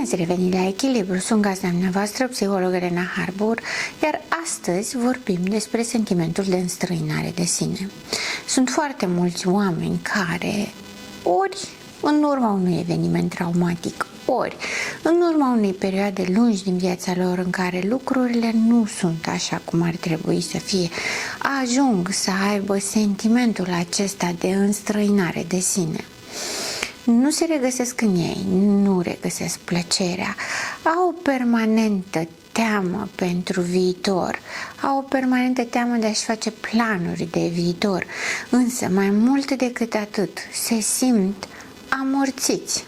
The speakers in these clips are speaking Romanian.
ați revenit la Echilibru, sunt gazda dumneavoastră, psihologă Elena Harbour, iar astăzi vorbim despre sentimentul de înstrăinare de sine. Sunt foarte mulți oameni care, ori în urma unui eveniment traumatic, ori în urma unei perioade lungi din viața lor în care lucrurile nu sunt așa cum ar trebui să fie, ajung să aibă sentimentul acesta de înstrăinare de sine. Nu se regăsesc în ei, nu regăsesc plăcerea, au o permanentă teamă pentru viitor, au o permanentă teamă de a-și face planuri de viitor, însă mai mult decât atât se simt amorțiți,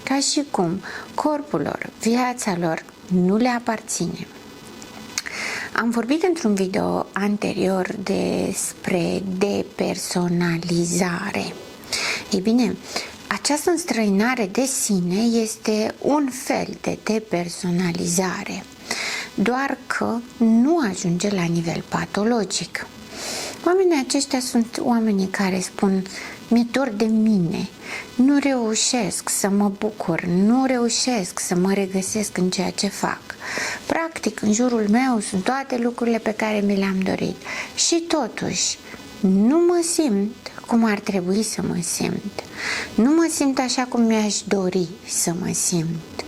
ca și cum corpul lor, viața lor nu le aparține. Am vorbit într-un video anterior despre depersonalizare. Ei bine, această înstrăinare de sine este un fel de depersonalizare, doar că nu ajunge la nivel patologic. Oamenii aceștia sunt oamenii care spun: mi-e dor de mine, nu reușesc să mă bucur, nu reușesc să mă regăsesc în ceea ce fac. Practic, în jurul meu sunt toate lucrurile pe care mi le-am dorit și totuși nu mă simt cum ar trebui să mă simt. Nu mă simt așa cum mi-aș dori să mă simt.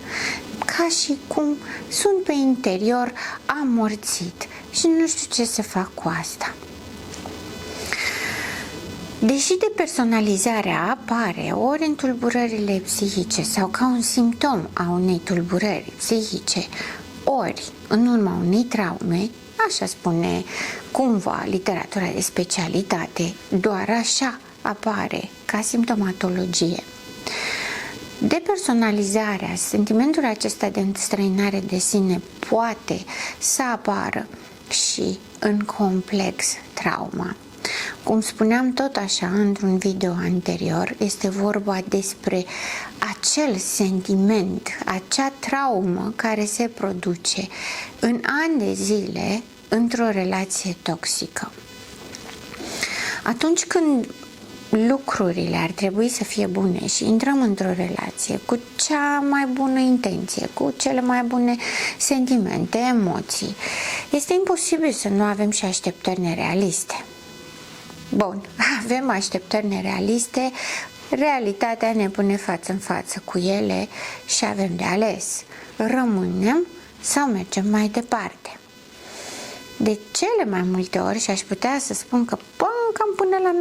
Ca și cum sunt pe interior amorțit și nu știu ce să fac cu asta. Deși depersonalizarea apare ori în tulburările psihice sau ca un simptom a unei tulburări psihice, ori în urma unei traume, așa spune cumva literatura de specialitate, doar așa apare ca simptomatologie. Depersonalizarea, sentimentul acesta de înstrăinare de sine poate să apară și în complex trauma. Cum spuneam tot așa într-un video anterior, este vorba despre acel sentiment, acea traumă care se produce în ani de zile într-o relație toxică. Atunci când lucrurile ar trebui să fie bune și intrăm într-o relație cu cea mai bună intenție, cu cele mai bune sentimente, emoții, este imposibil să nu avem și așteptări nerealiste. Bun, avem așteptări nerealiste, realitatea ne pune față în față cu ele și avem de ales. Rămânem sau mergem mai departe? De cele mai multe ori, și aș putea să spun că cam până la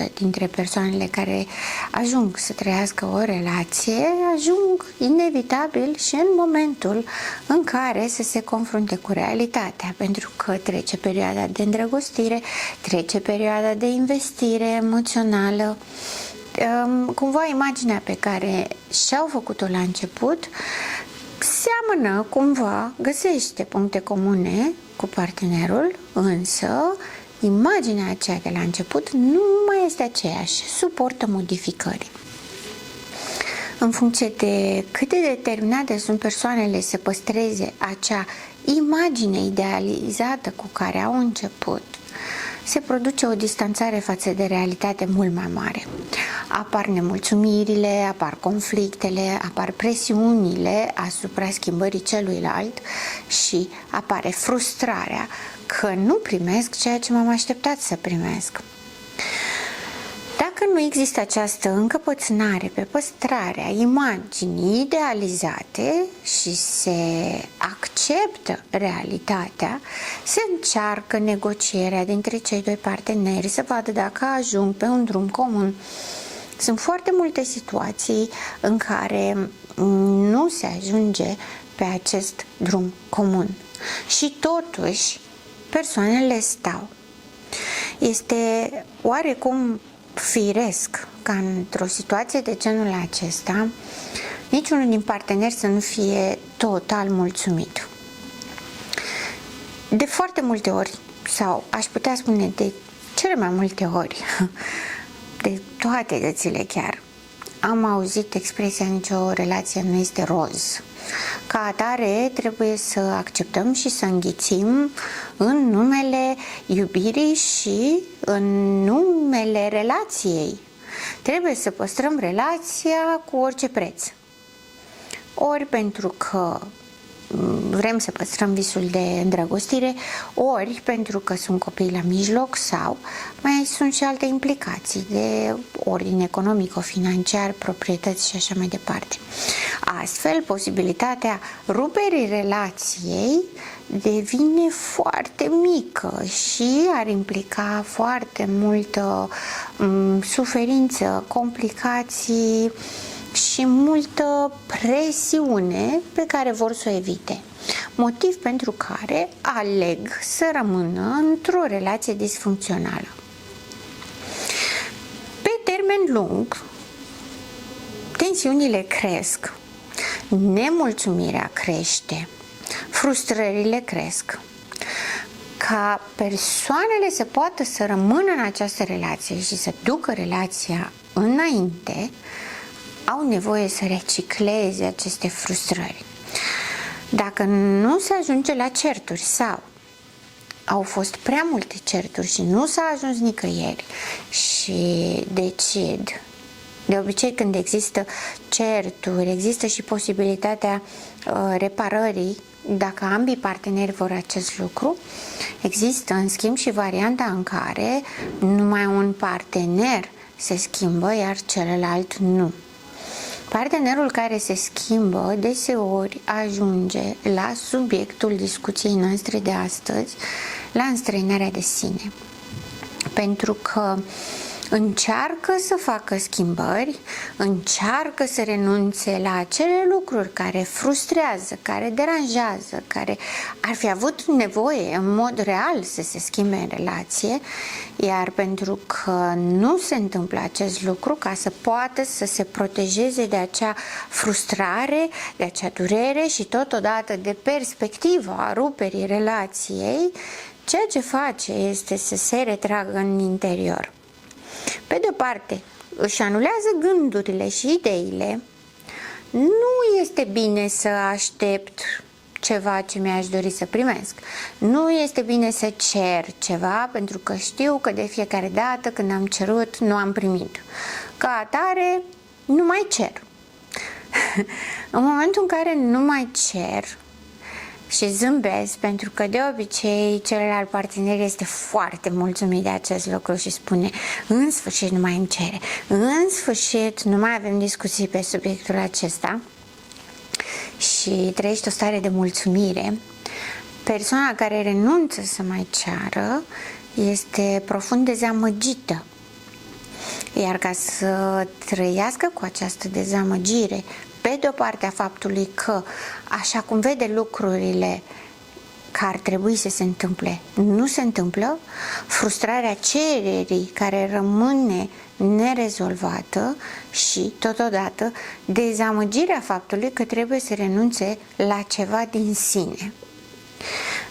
90% dintre persoanele care ajung să trăiască o relație, ajung inevitabil și în momentul în care să se confrunte cu realitatea, pentru că trece perioada de îndrăgostire, trece perioada de investire emoțională. Cumva imaginea pe care și-au făcut-o la început seamănă cumva, găsește puncte comune cu partenerul, însă imaginea aceea de la început nu mai este aceeași, suportă modificări. În funcție de cât de determinate sunt persoanele să păstreze acea imagine idealizată cu care au început, se produce o distanțare față de realitate mult mai mare. Apar nemulțumirile, apar conflictele, apar presiunile asupra schimbării celuilalt și apare frustrarea că nu primesc ceea ce m-am așteptat să primesc. Dacă nu există această încăpățânare pe păstrarea imaginii idealizate și se acceptă realitatea, se încearcă negocierea dintre cei doi parteneri să vadă dacă ajung pe un drum comun. Sunt foarte multe situații în care nu se ajunge pe acest drum comun și totuși persoanele stau. Este oarecum firesc ca într-o situație de genul acesta niciunul din parteneri să nu fie total mulțumit. De foarte multe ori, sau aș putea spune de cele mai multe ori, de toate dățile chiar, am auzit expresia nicio relație nu este roz. Ca atare trebuie să acceptăm și să înghițim în numele iubirii și în numele relației. Trebuie să păstrăm relația cu orice preț. ori pentru că vrem să păstrăm visul de îndrăgostire, ori pentru că sunt copii la mijloc sau mai sunt și alte implicații de ordin economico-financiar, proprietăți și așa mai departe. Astfel, posibilitatea ruperii relației devine foarte mică și ar implica foarte multă suferință, complicații și multă presiune pe care vor să o evite. Motiv pentru care aleg să rămână într-o relație disfuncțională. Pe termen lung, tensiunile cresc, nemulțumirea crește, frustrările cresc. Ca persoanele să poată să rămână în această relație și să ducă relația înainte, au nevoie să recicleze aceste frustrări. Dacă nu se ajunge la certuri sau au fost prea multe certuri și nu s-a ajuns nicăieri și decid, de obicei când există certuri, există și posibilitatea reparării dacă ambii parteneri vor acest lucru. Există în schimb și varianta în care numai un partener se schimbă, iar celălalt nu. Partenerul care se schimbă deseori ajunge la subiectul discuției noastre de astăzi, la înstrăinarea de sine. Pentru că încearcă să facă schimbări, încearcă să renunțe la acele lucruri care frustrează, care deranjează, care ar fi avut nevoie în mod real să se schimbe în relație, iar pentru că nu se întâmplă acest lucru, ca să poată să se protejeze de acea frustrare, de acea durere și totodată de perspectiva ruperii relației, ceea ce face este să se retragă în interior. Pe de-o parte, își anulează gândurile și ideile. Nu este bine să aștept ceva ce mi-aș dori să primesc. Nu este bine să cer ceva pentru că știu că de fiecare dată când am cerut, nu am primit. Ca atare, nu mai cer. În momentul în care nu mai cer și zâmbesc, pentru că de obicei celălalt partener este foarte mulțumit de acest lucru și spune: în sfârșit nu mai îmi cere, în sfârșit nu mai avem discuții pe subiectul acesta, și trăiești o stare de mulțumire. Persoana care renunță să mai ceară este profund dezamăgită. Iar ca să trăiască cu această dezamăgire, pe de o parte a faptului că, așa cum vede lucrurile că ar trebui să se întâmple, nu se întâmplă, frustrarea cererii care rămâne nerezolvată și, totodată, dezamăgirea faptului că trebuie să renunțe la ceva din sine.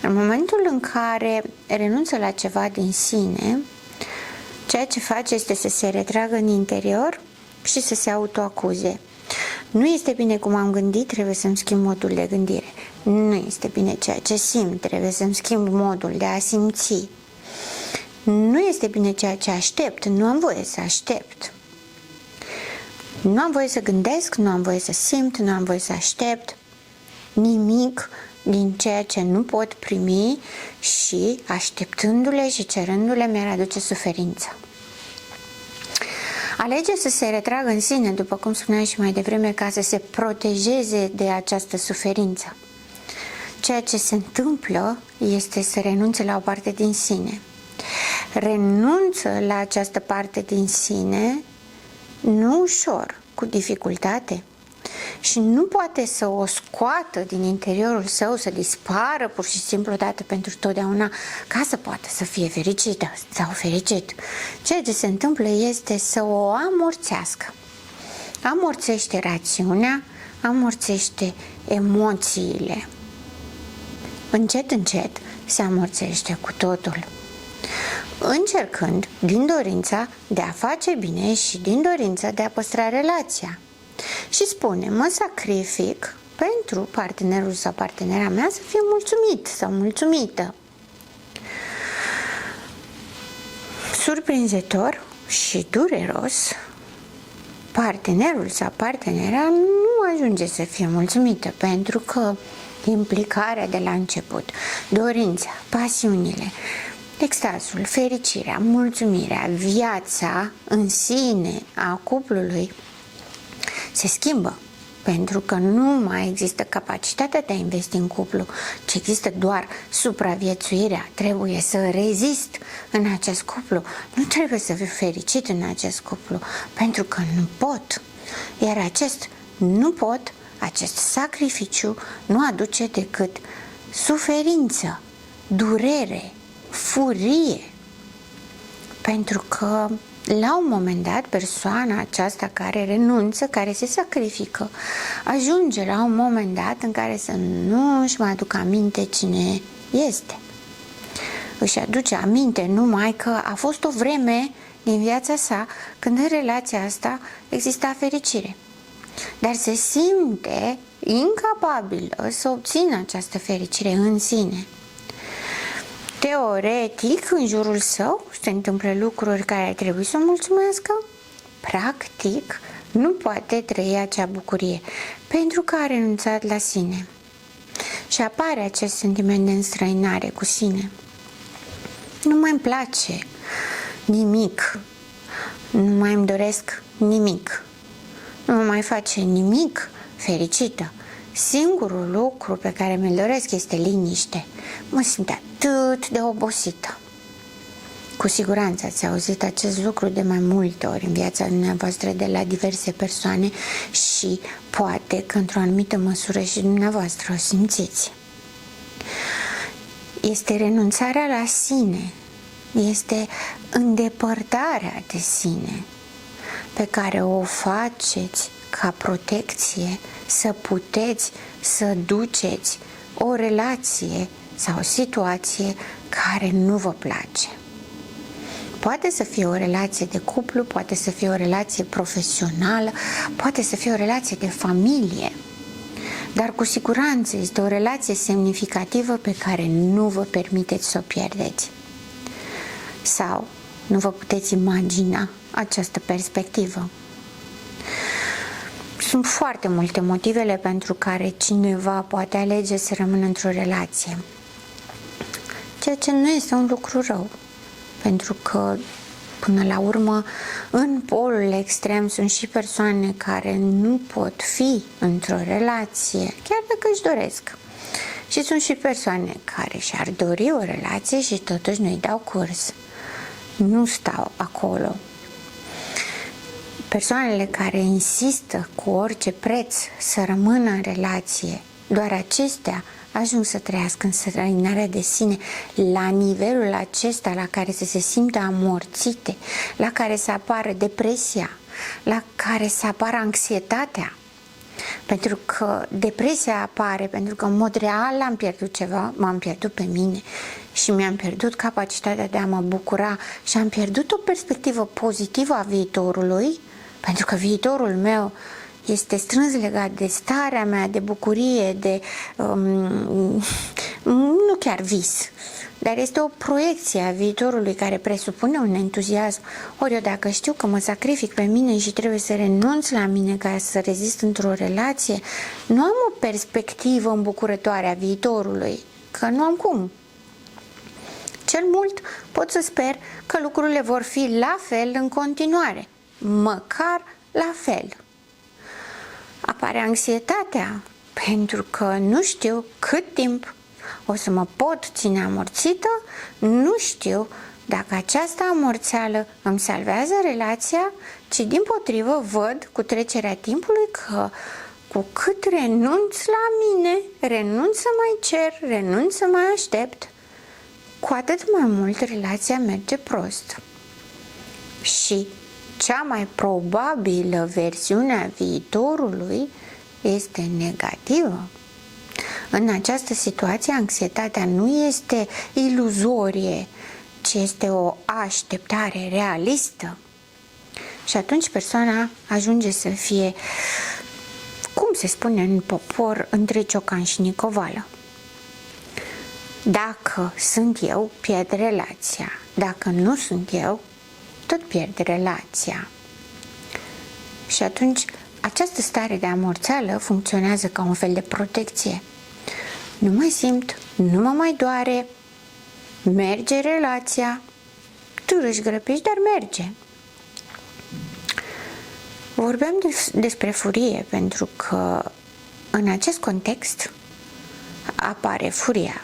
În momentul în care renunță la ceva din sine, ceea ce face este să se retragă în interior și să se autoacuze. Nu este bine cum am gândit, trebuie să-mi schimb modul de gândire. Nu este bine ceea ce simt, trebuie să-mi schimb modul de a simți. Nu este bine ceea ce aștept, nu am voie să aștept. Nu am voie să gândesc, nu am voie să simt, nu am voie să aștept nimic din ceea ce nu pot primi și așteptându-le și cerându-le mi-ar aduce suferință. Alege să se retragă în sine, după cum spuneam și mai devreme, ca să se protejeze de această suferință. Ceea ce se întâmplă este să renunțe la o parte din sine. Renunță la această parte din sine nu ușor, cu dificultate, și nu poate să o scoată din interiorul său, să dispară pur și simplu odată pentru totdeauna, ca să poată să fie fericită sau fericit. Ceea ce se întâmplă este să o amorțească. Amorțește rațiunea, amorțește emoțiile. Încet, încet se amorțește cu totul. Încercând, din dorința de a face bine și din dorința de a păstra relația. Și spune: mă sacrific pentru partenerul sau partenera mea să fie mulțumit sau mulțumită. Surprinzător și dureros, partenerul sau partenera nu ajunge să fie mulțumită, pentru că implicarea de la început, dorința, pasiunile, extazul, fericirea, mulțumirea, viața în sine a cuplului se schimbă, pentru că nu mai există capacitatea de a investi în cuplu, ci există doar supraviețuirea. Trebuie să rezist în acest cuplu, nu trebuie să fiu fericit în acest cuplu, pentru că nu pot. Iar acest nu pot, acest sacrificiu nu aduce decât suferință, durere, furie, pentru că la un moment dat persoana aceasta care renunță, care se sacrifică, ajunge la un moment dat în care să nu își mai aducă aminte cine este. Își aduce aminte numai că a fost o vreme din viața sa când în relația asta exista fericire, dar se simte incapabilă să obțină această fericire în sine. Teoretic, în jurul său se întâmplă lucruri care ar trebui să o mulțumească. Practic, nu poate trăi acea bucurie pentru că a renunțat la sine. Și apare acest sentiment de înstrăinare cu sine. Nu mai îmi place nimic, nu mai îmi doresc nimic, nu mă mai face nimic fericită. Singurul lucru pe care mi-l doresc este liniște. Mă simt atât de obosită. Cu siguranță ați auzit acest lucru de mai multe ori în viața dumneavoastră de la diverse persoane și poate că într-o anumită măsură și dumneavoastră o simțiți. Este renunțarea la sine, este îndepărtarea de sine pe care o faceți ca protecție să puteți să duceți o relație sau o situație care nu vă place. Poate să fie o relație de cuplu, poate să fie o relație profesională, poate să fie o relație de familie, dar cu siguranță este o relație semnificativă pe care nu vă permiteți să o pierdeți. Sau nu vă puteți imagina această perspectivă. Sunt foarte multe motivele pentru care cineva poate alege să rămână într-o relație, ceea ce nu este un lucru rău, pentru că până la urmă în polul extrem sunt și persoane care nu pot fi într-o relație chiar dacă își doresc, și sunt și persoane care și-ar dori o relație și totuși nu-i dau curs, nu stau acolo. Persoanele care insistă cu orice preț să rămână în relație, doar acestea ajung să trăiască în străinarea de sine la nivelul acesta la care să se simtă amorțite, la care să apară depresia, la care să apară anxietatea. Pentru că depresia apare pentru că în mod real am pierdut ceva, m-am pierdut pe mine și mi-am pierdut capacitatea de a mă bucura și am pierdut o perspectivă pozitivă a viitorului, pentru că viitorul meu este strâns legat de starea mea, de bucurie, de nu chiar vis, dar este o proiecție a viitorului care presupune un entuziasm. Ori eu dacă știu că mă sacrific pe mine și trebuie să renunț la mine ca să rezist într-o relație, nu am o perspectivă îmbucurătoare a viitorului, că nu am cum. Cel mult pot să sper că lucrurile vor fi la fel în continuare, măcar la fel. Apare anxietatea pentru că nu știu cât timp o să mă pot ține amorțită, nu știu dacă această amorțeală îmi salvează relația, ci dimpotrivă văd cu trecerea timpului că cu cât renunț la mine, renunț să mai cer, renunț să mai aștept, cu atât mai mult relația merge prost. Și cea mai probabilă versiune a viitorului este negativă. În această situație, anxietatea nu este iluzorie, ci este o așteptare realistă. Și atunci persoana ajunge să fie, cum se spune în popor, între ciocan și nicovală. Dacă sunt eu, pierd relația. Dacă nu sunt eu, tot pierd relația. Și atunci această stare de amorțeală funcționează ca un fel de protecție. Nu mai simt, nu mă mai doare, merge relația, târâși, grăpești, dar merge. Vorbeam despre furie pentru că în acest context apare furia.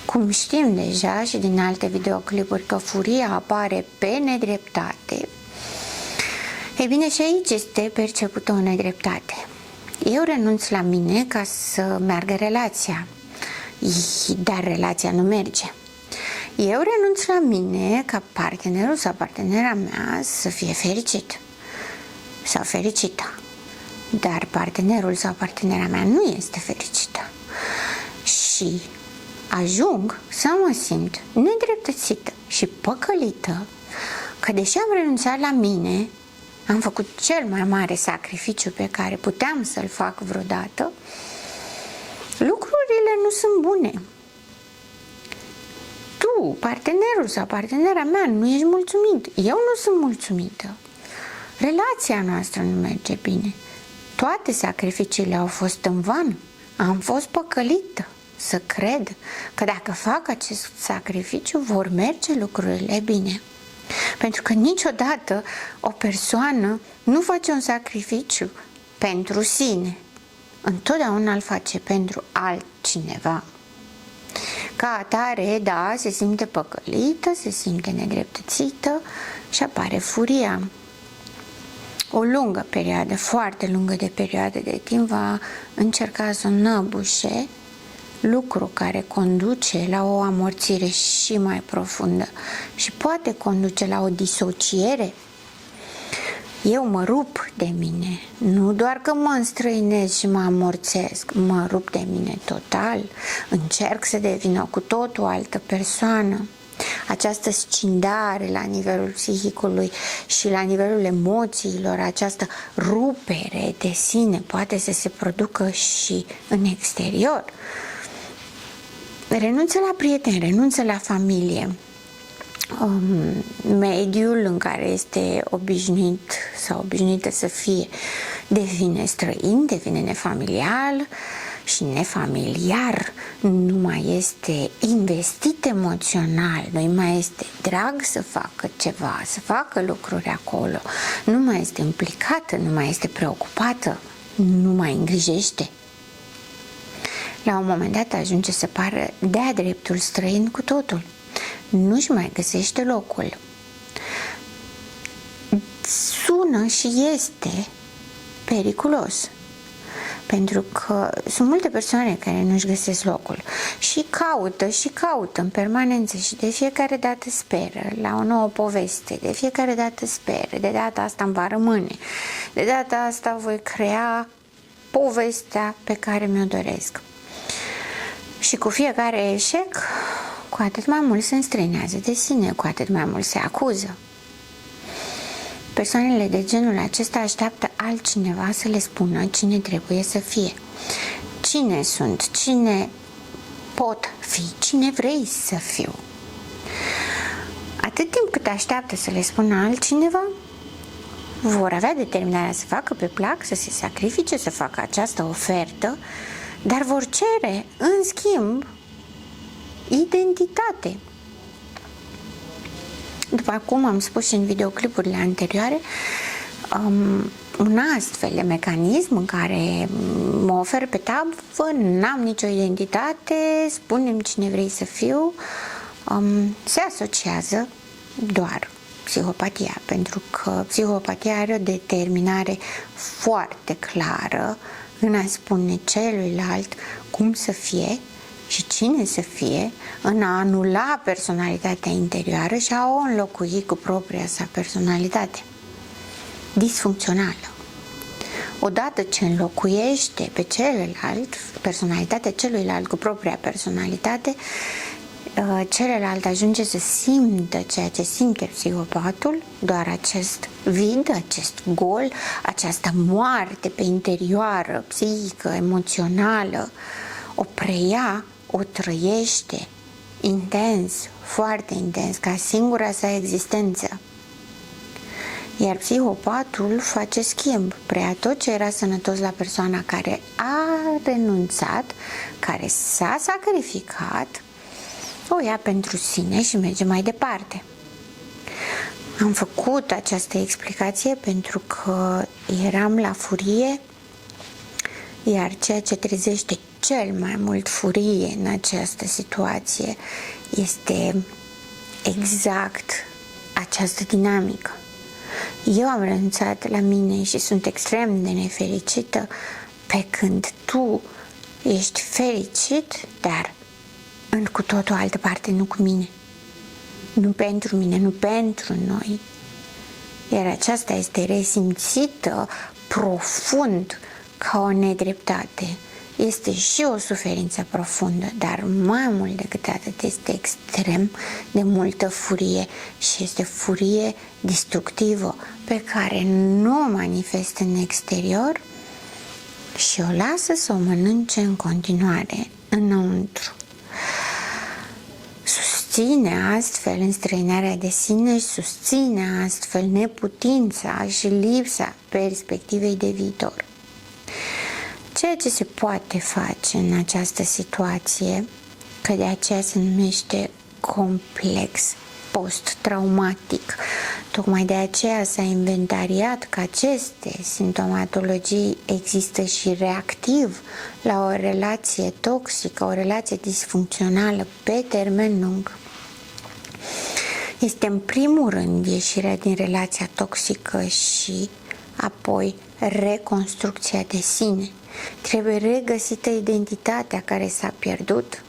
Cum știm deja și din alte videoclipuri că furia apare pe nedreptate, e bine, și aici este percepută o nedreptate. Eu renunț la mine ca să meargă relația, dar relația nu merge. Eu renunț la mine ca partenerul sau partenera mea să fie fericit sau fericită, dar partenerul sau partenera mea nu este fericită și ajung să mă simt nedreptățită și păcălită că deși am renunțat la mine, am făcut cel mai mare sacrificiu pe care puteam să-l fac vreodată, lucrurile nu sunt bune. Tu, partenerul sau partenera mea, nu ești mulțumit. Eu nu sunt mulțumită. Relația noastră nu merge bine. Toate sacrificiile au fost în van. Am fost păcălită să cred că dacă fac acest sacrificiu vor merge lucrurile bine. Pentru că niciodată o persoană nu face un sacrificiu pentru sine. Întotdeauna îl face pentru altcineva. Ca atare, da, se simte păcălită, se simte nedreptățită și apare furia. O lungă perioadă, foarte lungă de perioadă de timp va încerca să înăbușe, lucru care conduce la o amorțire și mai profundă și poate conduce la o disociere. Eu mă rup de mine, nu doar că mă înstrăinez și mă amorțesc, mă rup de mine total, încerc să devin o cu totul o altă persoană. Această scindare la nivelul psihicului și la nivelul emoțiilor, această rupere de sine poate să se producă și în exterior. Renunță la prieteni, renunță la familie. Mediul în care este obișnuit sau obișnuită să fie devine străin, devine nefamiliar și nefamiliar, nu mai este investit emoțional, nu mai este drag să facă ceva, să facă lucruri acolo, nu mai este implicată, nu mai este preocupată, nu mai îngrijește. La un moment dat ajunge să pară de-a dreptul străin cu totul. Nu-și mai găsește locul. Sună și este periculos. Pentru că sunt multe persoane care nu-și găsesc locul și caută în permanență și de fiecare dată speră la o nouă poveste, de fiecare dată speră, de data asta îmi va rămâne, de data asta voi crea povestea pe care mi-o doresc. Și cu fiecare eșec, cu atât mai mult se înstrăinează de sine, cu atât mai mult se acuză. Persoanele de genul acesta așteaptă altcineva să le spună cine trebuie să fie, cine sunt, cine pot fi, cine vrei să fiu. Atât timp cât așteaptă să le spună altcineva, vor avea determinarea să facă pe plac, să se sacrifice, să facă această ofertă, dar vor cere, în schimb, identitate. După cum am spus și în videoclipurile anterioare, un astfel de mecanism în care mă ofer pe tavă, n-am nicio identitate, spune-mi cine vrei să fiu, se asociază doar psihopatia, pentru că psihopatia are o determinare foarte clară în a spune celuilalt cum să fie și cine să fie, în a anula personalitatea interioară și a o înlocui cu propria sa personalitate disfuncțională. Odată ce înlocuiește pe celălalt, personalitatea celuilalt cu propria personalitate, celălalt ajunge să simtă ceea ce simte psihopatul, doar acest vid, acest gol, această moarte pe interioară, psihică, emoțională, o preia, o trăiește intens, foarte intens, ca singura sa existență. Iar psihopatul face schimb, preia tot ce era sănătos la persoana care a renunțat, care s-a sacrificat, o ia pentru sine și merge mai departe. Am făcut această explicație pentru că eram la furie, iar ceea ce trezește cel mai mult furie în această situație este exact această dinamică. Eu am renunțat la mine și sunt extrem de nefericită, pe când tu ești fericit, dar în cu totul altă parte, nu cu mine. Nu pentru mine, nu pentru noi. Iar aceasta este resimțită profund ca o nedreptate. Este și o suferință profundă, dar mai mult decât atât este extrem de multă furie și este furie destructivă pe care nu o manifestă în exterior și o lasă să o mănânce în continuare înăuntru. Susține astfel înstrăinarea de sine și susține astfel neputința și lipsa perspectivei de viitor. Ceea ce se poate face în această situație, că de aceea se numește complex post-traumatic, tocmai de aceea s-a inventariat că aceste simptomatologii există și reactiv la o relație toxică, o relație disfuncțională pe termen lung. Este în primul rând ieșirea din relația toxică și apoi reconstrucția de sine. Trebuie regăsită identitatea care s-a pierdut.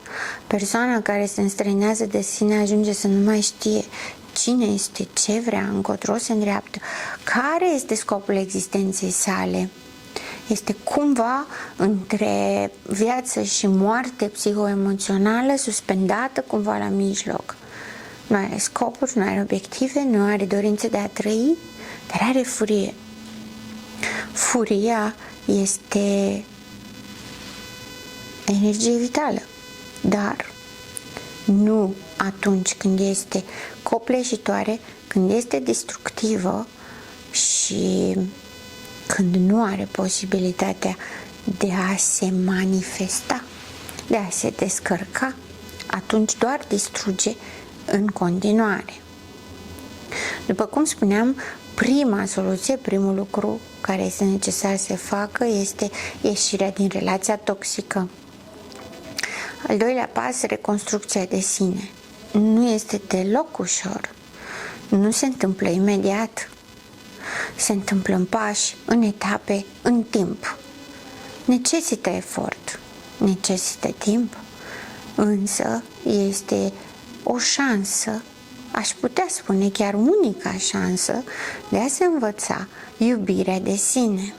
Persoana care se înstrăinează de sine ajunge să nu mai știe cine este, ce vrea, încotro se îndreaptă, care este scopul existenței sale. Este cumva între viață și moarte psihoemoțională, suspendată cumva la mijloc. Nu are scopuri, nu are obiective, nu are dorință de a trăi, dar are furie. Furia este energie vitală, dar nu atunci când este copleșitoare, când este destructivă și când nu are posibilitatea de a se manifesta, de a se descărca, atunci doar distruge în continuare. După cum spuneam, prima soluție, primul lucru care este necesar să se facă este ieșirea din relația toxică. Al doilea pas, reconstrucția de sine. Nu este deloc ușor. Nu se întâmplă imediat. Se întâmplă în pași, în etape, în timp. Necesită efort, necesită timp, însă este o șansă, aș putea spune chiar unica șansă, de a se învăța iubirea de sine.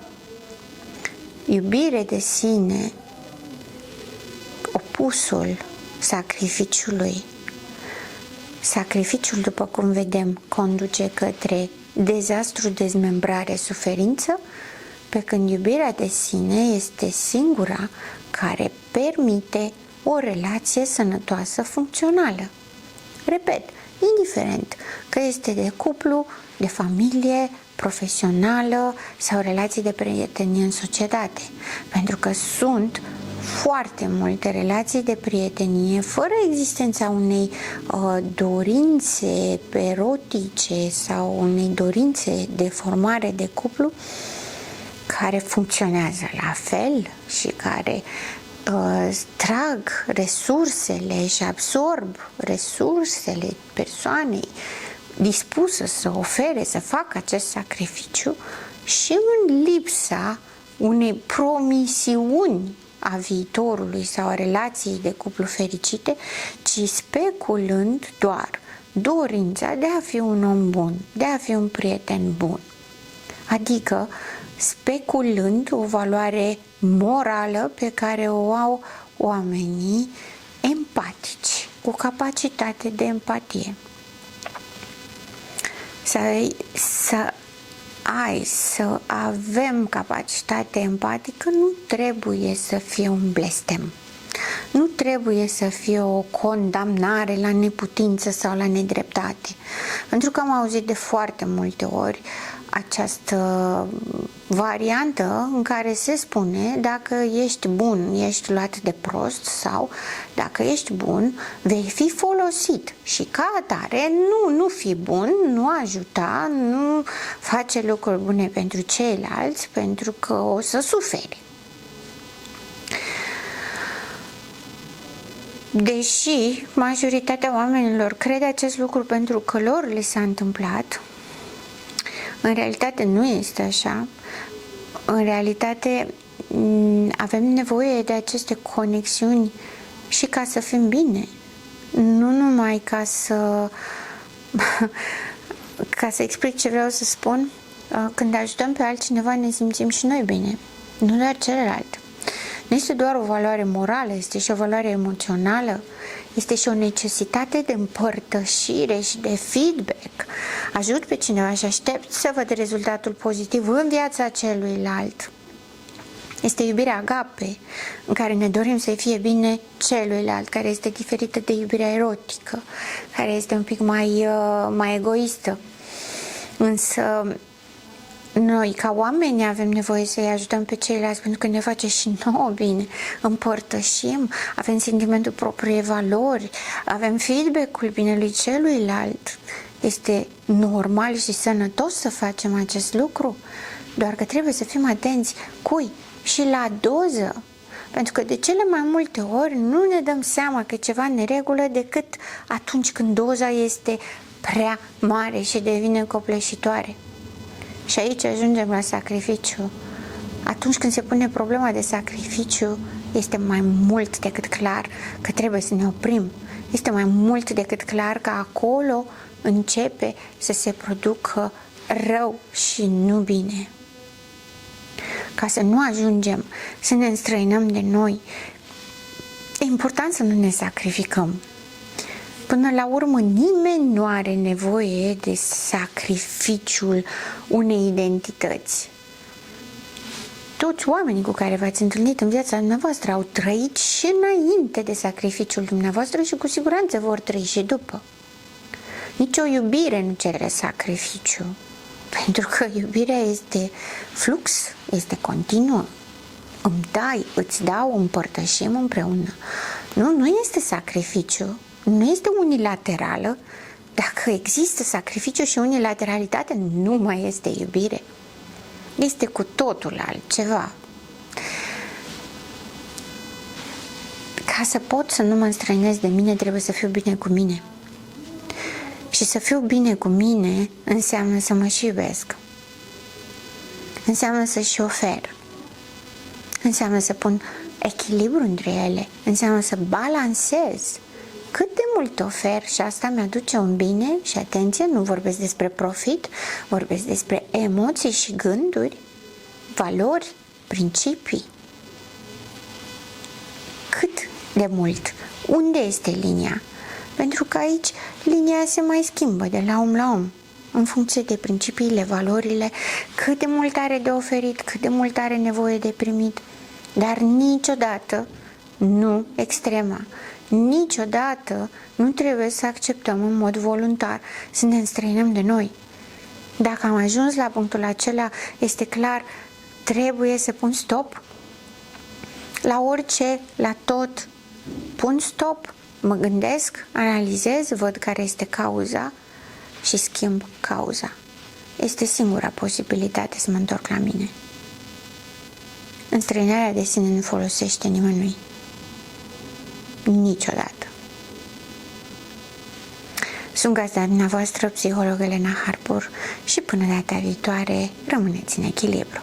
Iubire de sine, opusul sacrificiului. Sacrificiul, după cum vedem, conduce către dezastru, dezmembrare, suferință, pe când iubirea de sine este singura care permite o relație sănătoasă, funcțională. Repet, indiferent că este de cuplu, de familie, profesională sau relații de prietenie în societate, pentru că sunt foarte multe relații de prietenie fără existența unei dorințe erotice sau unei dorințe de formare de cuplu care funcționează la fel și care trag resursele și absorb resursele persoanei dispusă să ofere, să facă acest sacrificiu și în lipsa unei promisiuni a viitorului sau a relației de cuplu fericite, ci speculând doar dorința de a fi un om bun, de a fi un prieten bun. Adică speculând o valoare morală pe care o au oamenii empatici, cu capacitate de empatie. Să avem capacitate empatică nu trebuie să fie un blestem. nu trebuie să fie o condamnare la neputință sau la nedreptate. Pentru că am auzit de foarte multe ori această variantă în care se spune dacă ești bun, ești luat de prost, sau dacă ești bun, vei fi folosit și ca atare nu fi bun, nu ajuta, nu face lucruri bune pentru ceilalți, pentru că o să suferi. Deși majoritatea oamenilor crede acest lucru pentru că lor le s-a întâmplat, în realitate nu este așa. În realitate avem nevoie de aceste conexiuni și ca să fim bine. Nu numai ca să explic ce vreau să spun, când ajutăm pe altcineva ne simțim și noi bine, nu doar celălalt. Nu este doar o valoare morală, este și o valoare emoțională, este și o necesitate de împărtășire și de feedback. Ajut pe cineva și aștept să văd rezultatul pozitiv în viața celuilalt. Este iubirea agape, în care ne dorim să-i fie bine celuilalt, care este diferită de iubirea erotică, care este un pic mai egoistă. Însă noi, ca oameni, avem nevoie să-i ajutăm pe ceilalți pentru că ne face și nouă bine. Împărtășim, avem sentimentul propriei valori, avem feedback-ul binelui celuilalt. Este normal și sănătos să facem acest lucru, doar că trebuie să fim atenți cui și la doză. Pentru că de cele mai multe ori nu ne dăm seama că ceva în neregulă decât atunci când doza este prea mare și devine copleșitoare. Și aici ajungem la sacrificiu. Atunci când se pune problema de sacrificiu, este mai mult decât clar că trebuie să ne oprim. Este mai mult decât clar că acolo începe să se producă rău și nu bine. Ca să nu ajungem să ne înstrăinăm de noi, e important să nu ne sacrificăm. Până la urmă, nimeni nu are nevoie de sacrificiul unei identități. Toți oamenii cu care v-ați întâlnit în viața dumneavoastră au trăit și înainte de sacrificiul dumneavoastră și cu siguranță vor trăi și după. Nici o iubire nu cere sacrificiu, pentru că iubirea este flux, este continuă. Îmi dai, îți dau, împărtășim împreună. Nu este sacrificiu. Nu este unilaterală. Dacă există sacrificiu și unilateralitate, nu mai este iubire. Este cu totul altceva. Ca să pot să nu mă înstrăinez de mine, trebuie să fiu bine cu mine. Și să fiu bine cu mine înseamnă să mă și iubesc. Înseamnă să și ofer. Înseamnă să pun echilibru între ele. Înseamnă să balancez. Cât de mult ofer și asta mi-aduce un bine și atenție, nu vorbesc despre profit, vorbesc despre emoții și gânduri, valori, principii. Cât de mult? Unde este linia? Pentru că aici linia se mai schimbă de la om la om, în funcție de principiile, valorile, cât de mult are de oferit, cât de mult are nevoie de primit, dar niciodată nu extrema. Niciodată nu trebuie să acceptăm în mod voluntar să ne înstrăinăm de noi. Dacă am ajuns la punctul acela, este clar, trebuie să pun stop. La orice, la tot, pun stop, mă gândesc, analizez, văd care este cauza și schimb cauza. Este singura posibilitate să mă întorc la mine. Înstrăinarea de sine nu folosește nimănui. Niciodată. Sunt gazda dumneavoastră, psiholog Elena Harpur, și până data viitoare, rămâneți în echilibru.